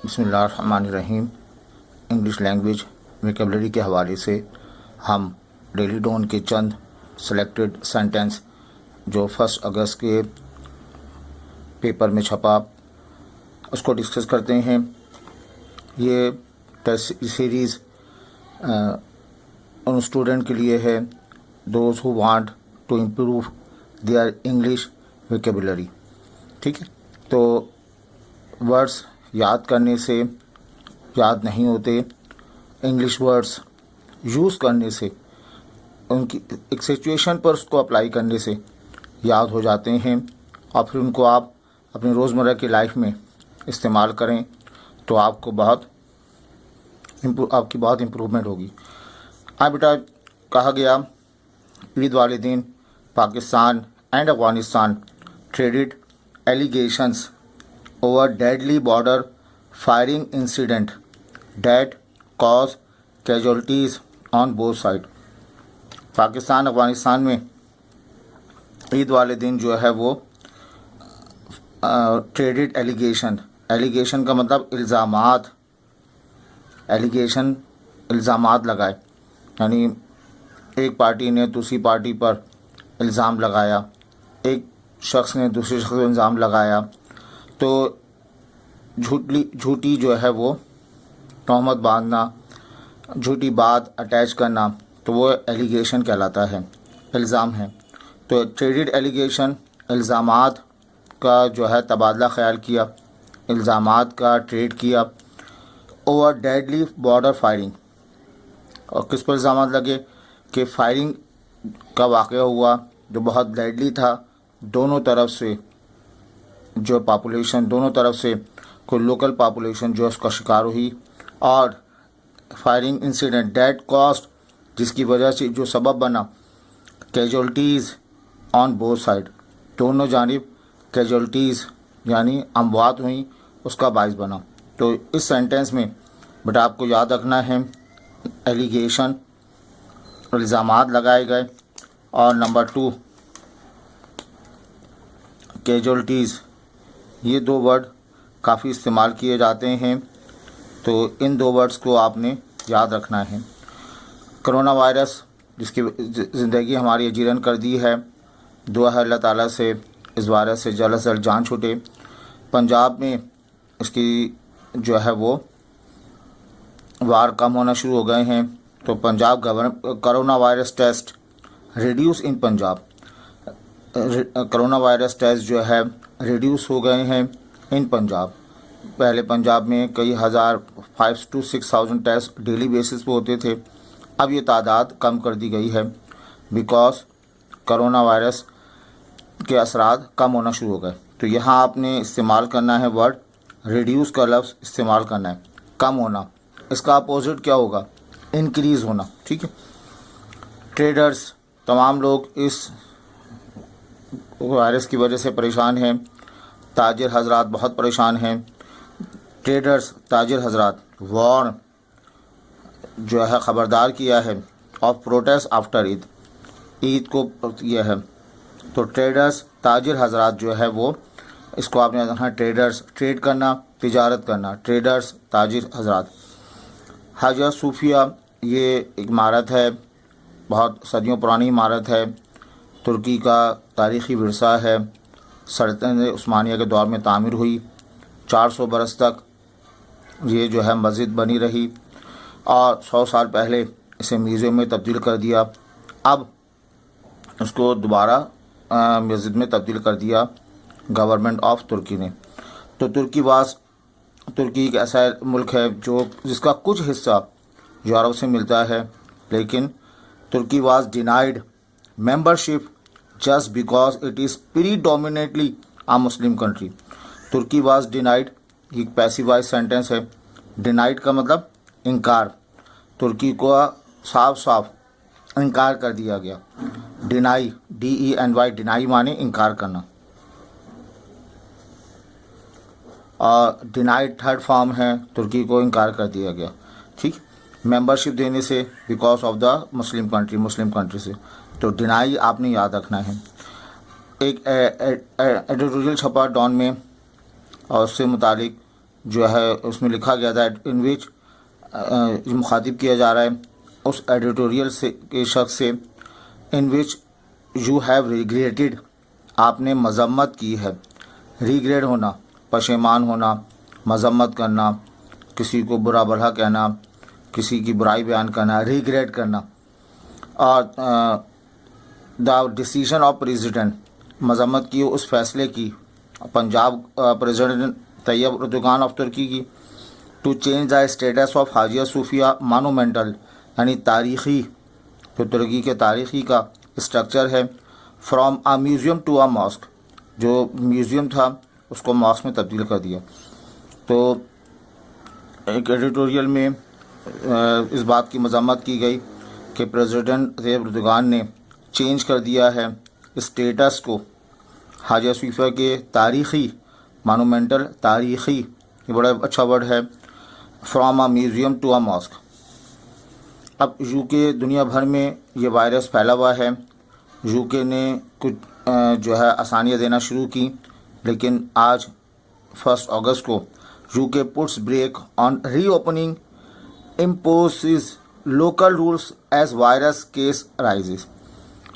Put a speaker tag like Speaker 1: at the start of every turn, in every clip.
Speaker 1: बिस्मिल्लाहिर्रहमानिर्रहीम। English language vocabulary के हवाले से हम डेली डॉन के चंद सेलेक्टेड सेंटेंस जो 1 अगस्त के पेपर में छपा उसको डिस्कस करते हैं। ये टेस्ट सीरीज़ उन स्टूडेंट के लिए है those who want to improve their English vocabulary. ठीक है, तो वर्ड्स याद करने से याद नहीं होते, इंग्लिश वर्ड्स यूज़ करने से उनकी एक सिचुएशन पर उसको अप्लाई करने से याद हो जाते हैं और फिर उनको आप अपनी रोज़मर्रा की लाइफ में इस्तेमाल करें तो आपकी बहुत इम्प्रूवमेंट होगी। बेटा, कहा गया ईद वाले दिन Pakistan and Afghanistan traded allegations over deadly border firing incident that caused casualties on both sides। Pakistan Afghanistan में ईद वाले दिन जो है वो ट्रेडेड एलिगेशन का मतलब इल्ज़ामात लगाए, यानी एक पार्टी ने दूसरी पार्टी पर इल्ज़ाम लगाया, एक शख्स ने दूसरे शख्स पर इल्ज़ाम लगाया, तो झूठी जो है वो तहमत बांधना, झूठी बात अटैच करना, तो वो एलिगेशन कहलाता है, इल्ज़ाम है। तो ट्रेडेड एलिगेशन इल्ज़ामात का जो है तबादला ख्याल किया, इल्ज़ामात का ट्रेड किया। ओवर डेडली बॉर्डर फायरिंग, और किस पर इल्ज़ामात लगे कि फायरिंग का वाक़या हुआ जो बहुत डेडली था, दोनों तरफ से जो पॉपुलेशन, दोनों तरफ से कोई लोकल पॉपुलेशन जो उसका शिकार हुई, और फायरिंग इंसिडेंट डेट कॉस्ट जिसकी वजह से जो सबब बना कैजुअल्टीज़ ऑन बोथ साइड, दोनों जानिब कैजुअल्टीज़ यानी अमवात हुई, उसका बाइस बना। तो इस सेंटेंस में बेटा आपको याद रखना है एलिगेशन, इल्ज़ामात लगाए गए, और नंबर 2 कैजुअल्टीज़। ये 2 वर्ड काफ़ी इस्तेमाल किए जाते हैं, तो इन 2 वर्ड्स को आपने याद रखना है। कोरोना वायरस जिसकी ज़िंदगी हमारी अजीरन कर दी है, दुआ है अल्लाह ताला से इस वायरस से जल्द से जल्द जान छूटे। पंजाब में इसकी जो है वो वार कम होना शुरू हो गए हैं, तो Punjab government corona virus test reduce in Punjab, corona virus test जो है रिड्यूस हो गए हैं इन पंजाब। पहले पंजाब में कई हज़ार 5,000 to 6,000 टेस्ट डेली बेसिस पे होते थे, अब ये तादाद कम कर दी गई है बिकॉज कोरोना वायरस के असरात कम होना शुरू हो गए। तो यहाँ आपने इस्तेमाल करना है वर्ड रिड्यूस का लफ्ज़ इस्तेमाल करना है, कम होना। इसका अपोजिट क्या होगा? इंक्रीज़ होना। ठीक है, ट्रेडर्स तमाम लोग इस वायरस की वजह से परेशान हैं, ताजिर हजरात बहुत परेशान हैं। ट्रेडर्स ताजिर हजरात वार्न जो है ख़बरदार किया है ऑफ प्रोटेस्ट आफ्टर ईद को यह है। तो ट्रेडर्स ताजिर हजरात जो है वो इसको आपने रखना, ट्रेडर्स ट्रेड करना, तिजारत करना, ट्रेडर्स ताजिर हजरात। हाजिया सूफिया ये एक इमारत है, बहुत सदियों पुरानी इमारत है, तुर्की का तारीख़ी विरसा है, सल्तनत उस्मानिया के दौर में तामीर हुई, 400 बरस तक ये जो है मस्जिद बनी रही, और 100 साल पहले इसे म्यूज़ियम में तब्दील कर दिया, अब उसको दोबारा मस्जिद में तब्दील कर दिया गवर्नमेंट ऑफ तुर्की ने। तो तुर्की एक ऐसा मुल्क है जो जिसका कुछ हिस्सा यूरोप से मिलता है, लेकिन Turkey was denied membership just because it is predominantly a Muslim country. Turkey was denied, एक पैसिवाइज सेंटेंस है, डिनाइड का मतलब इनकार, तुर्की को साफ इनकार कर दिया गया। डिनाई DENY डिनाई माने इनकार करना, और डिनाइड थर्ड फॉर्म है, तुर्की को इनकार कर दिया गया। ठीक, मेंबरशिप देने से because of the Muslim country से, तो डिनाई आपने याद रखना है। एक एडिटोरियल छपा डॉन में, और उससे मुतालिक जो है उसमें लिखा गया था, इन विच मुखातिब किया जा रहा है उस एडिटोरियल से के शख्स से, इन विच यू हैव रिग्रेटेड, आपने मजम्मत की है। रिग्रेट होना, पशेमान होना, मजम्मत करना, किसी को बुरा भला कहना, किसी की बुराई बयान करना, रिग्रेट करना। और द डिसीजन ऑफ प्रेसिडेंट, मजम्मत की उस फैसले की Punjab president Tayyip Erdogan of Turkey की, to change the status of Hagia Sophia monumental, यानी तारीख़ी, जो तुर्की के तारीख़ी का स्ट्रक्चर है, from a museum to a mosque, जो म्यूज़ियम था उसको मॉस्क में तब्दील कर दिया। तो एक एडिटोरियल में इस बात की मज़म्मत की गई कि प्रेसिडेंट तैयब अर्दोगान ने चेंज कर दिया है स्टेटस को हाजिया सूफिया के तारीख़ी, मोनूमेंटल, तारीख़ी, ये बड़ा अच्छा वर्ड है, from a museum to a mosque. अब यूके दुनिया भर में ये वायरस फैला हुआ है। यूके ने कुछ जो है आसानियाँ देना शुरू की, लेकिन आज 1 अगस्त को UK puts brake on reopening, imposes local rules as virus case rises.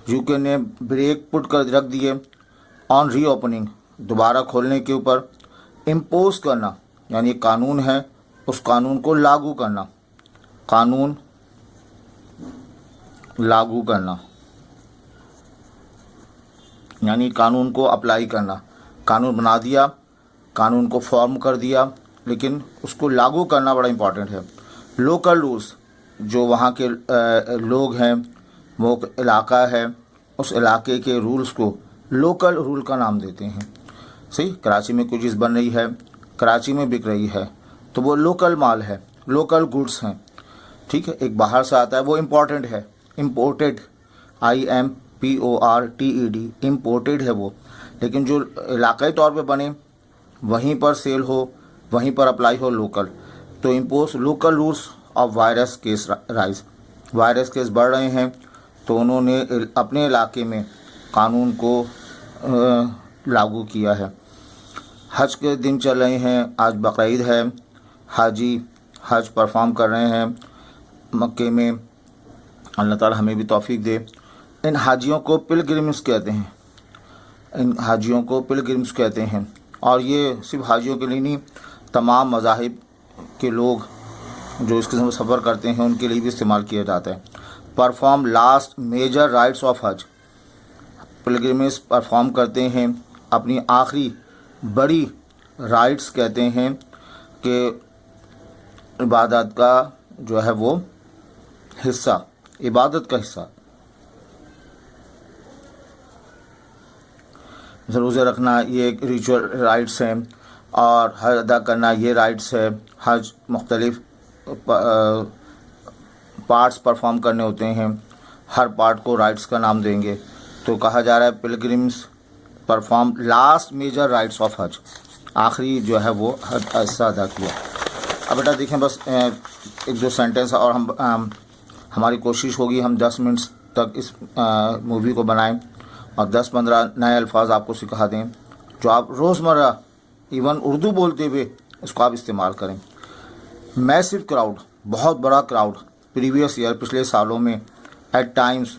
Speaker 1: UK ने ब्रेक पुट कर रख दिए ऑन रीओपनिंग, दोबारा खोलने के ऊपर, इम्पोज करना यानी कानून है, उस कानून को लागू करना, कानून लागू करना यानी कानून को अप्लाई करना। कानून बना दिया, कानून को फॉर्म कर दिया, लेकिन उसको लागू करना बड़ा इम्पॉर्टेंट है। लोकल रूल्स, जो वहाँ के लोग हैं, वो इलाका है, उस इलाके के रूल्स को लोकल रूल का नाम देते हैं। सही, कराची में कोई चीज़ बन रही है, कराची में बिक रही है, तो वो लोकल माल है, लोकल गुड्स हैं। ठीक है, एक बाहर से आता है वो इम्पॉर्टेंट है, इम्पोर्टेड, IMPORTED, इम्पोर्टेड है वो, लेकिन जो इलाकाई तौर पे बने वहीं पर सेल हो, वहीं पर अप्लाई हो लोकल। तो impose local rules of virus case rise, virus case बढ़ रहे हैं, तो उन्होंने अपने इलाके में कानून को लागू किया है। हज के दिन चल रहे हैं, आज बकरीद है, हाजी हज परफॉर्म कर रहे हैं मक्के में, अल्लाह ताला हमें भी तौफीक दे। इन हाजियों को पिलग्रिम्स कहते हैं, इन हाजियों को पिलग्रिम्स कहते हैं, और ये सिर्फ हाजियों के लिए नहीं, तमाम मज़ाहिब के लोग जो इस किस्म का सफ़र करते हैं उनके लिए भी इस्तेमाल किया जाता है। Perform last major rites of हज, पिलग्रिमेज परफॉर्म करते हैं, अपनी आखिरी बड़ी राइट्स कहते हैं कि इबादत का जो है वो हिस्सा, इबादत का हिस्सा, रोज़े रखना ये एक रिचुअल राइट्स हैं, और हज अदा करना ये राइट्स है। हज मुख्तलिफ पार्ट्स परफॉर्म करने होते हैं, हर पार्ट को राइट्स का नाम देंगे। तो कहा जा रहा है pilgrims perform last major rites of हज, आखिरी जो है वो हज हिस्सा अदा किया। अब बेटा देखें, बस एक दो सेंटेंस और हम हमारी कोशिश होगी हम 10 मिनट तक इस मूवी को बनाएं और 10-15 नए अल्फाज आपको सिखा दें जो आप रोज़मर्रा इवन उर्दू बोलते हुए इसको आप इस्तेमाल करें। मैसिव क्राउड, बहुत बड़ा क्राउड, प्रीवियस ईयर, पिछले सालों में, एट टाइम्स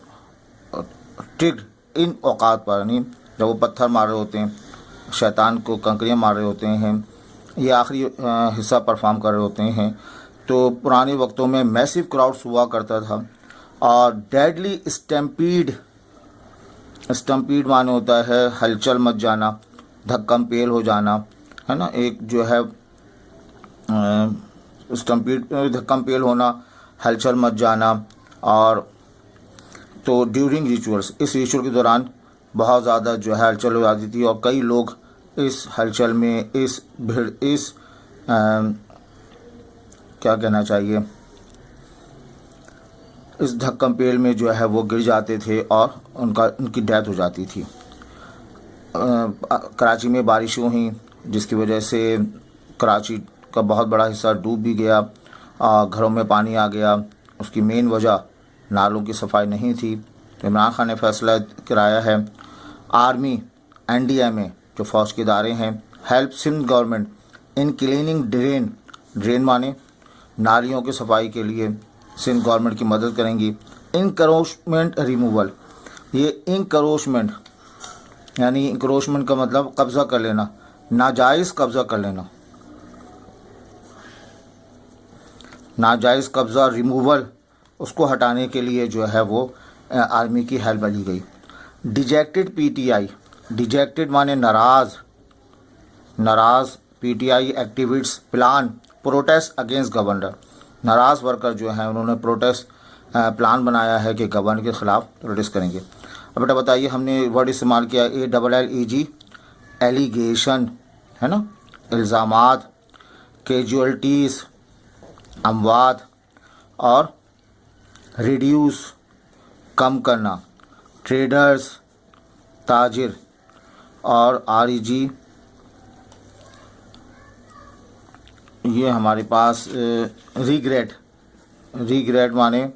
Speaker 1: ट्रिग्ड, इन औकात पर, यानी जब वो पत्थर मार रहे होते हैं, शैतान को कंकरियाँ मार रहे होते हैं, ये आखिरी हिस्सा परफॉर्म कर रहे होते हैं। तो पुराने वक्तों में मैसिव क्राउड्स हुआ करता था। और डेडली स्टैम्पीड, स्टम्पीड माने होता है हलचल मच जाना, धक्कम पेल हो जाना, है ना, एक जो है स्टम्पीड, धक्कम पेल होना, हलचल मच जाना। और तो ड्यूरिंग रिचुअल्स, इस रिचुअल के दौरान बहुत ज़्यादा जो है हलचल हो जाती थी और कई लोग इस हलचल में, इस भीड़, इस क्या कहना चाहिए, इस धक्कम पेल में जो है वो गिर जाते थे और उनकी डेथ हो जाती थी। कराची में बारिशें हुई जिसकी वजह से कराची का बहुत बड़ा हिस्सा डूब भी गया, घरों में पानी आ गया। उसकी मेन वजह नालों की सफाई नहीं थी। तो इमरान खान ने फैसला कराया है, आर्मी, NDMA जो फ़ौज के इदारे हैं, help Sindh government in cleaning drain, drain माने नालियों की सफाई के लिए सिंध गवर्नमेंट की मदद करेंगी। इंक्रोचमेंट रिमूवल, ये इंक्रोचमेंट यानी इंक्रोचमेंट का मतलब कब्ज़ा कर लेना, नाजायज़ कब्ज़ा कर लेना, नाजायज़ कब्ज़ा रिमूवल, उसको हटाने के लिए जो है वो आर्मी की हेल्प ली गई। डिजेक्टेड पीटीआई, डिजेक्टेड माने नाराज़, नाराज़ PTI activists plan protest against governor, नाराज़ वर्कर जो हैं उन्होंने प्रोटेस्ट प्लान बनाया है कि गवर्नर के ख़िलाफ़ प्रोटेस्ट करेंगे। अब बेटा बताइए, हमने वर्ड इस्तेमाल किया ALLEG, एलिगेशन है ना, इल्ज़ामात, कैजुअल्टीज़ अमवात, और रिड्यूस कम करना, ट्रेडर्स ताजिर, और REG ये हमारे पास रिग्रेट, रिग्रेट माने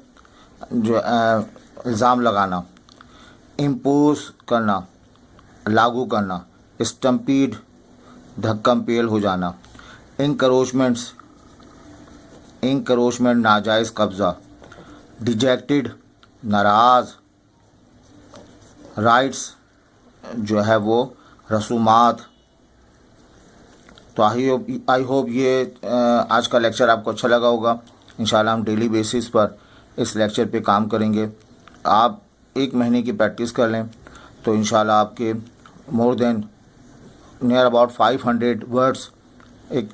Speaker 1: जो इल्ज़ाम लगाना, इम्पोज करना, लागू करना, स्टम्पीड धक्कम पेल हो जाना, इंक्रोचमेंट्स, इंक्रोचमेंट नाजायज़ कब्ज़ा, डिजेक्टेड नाराज़, राइट्स जो है वो रसूमात। तो आई होप ये आज का लेक्चर आपको अच्छा लगा होगा। इंशाल्लाह हम डेली बेसिस पर इस लेक्चर पे काम करेंगे। आप 1 महीने की प्रैक्टिस कर लें तो इंशाल्लाह आपके more than near about 500 words, एक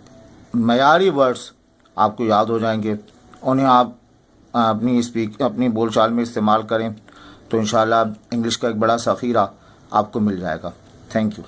Speaker 1: मयारी वर्ड्स आपको याद हो जाएंगे। उन्हें आप अपनी बोलचाल में इस्तेमाल करें तो इंशाल्लाह इंग्लिश का एक बड़ा ज़ख़ीरा आपको मिल जाएगा। Thank you.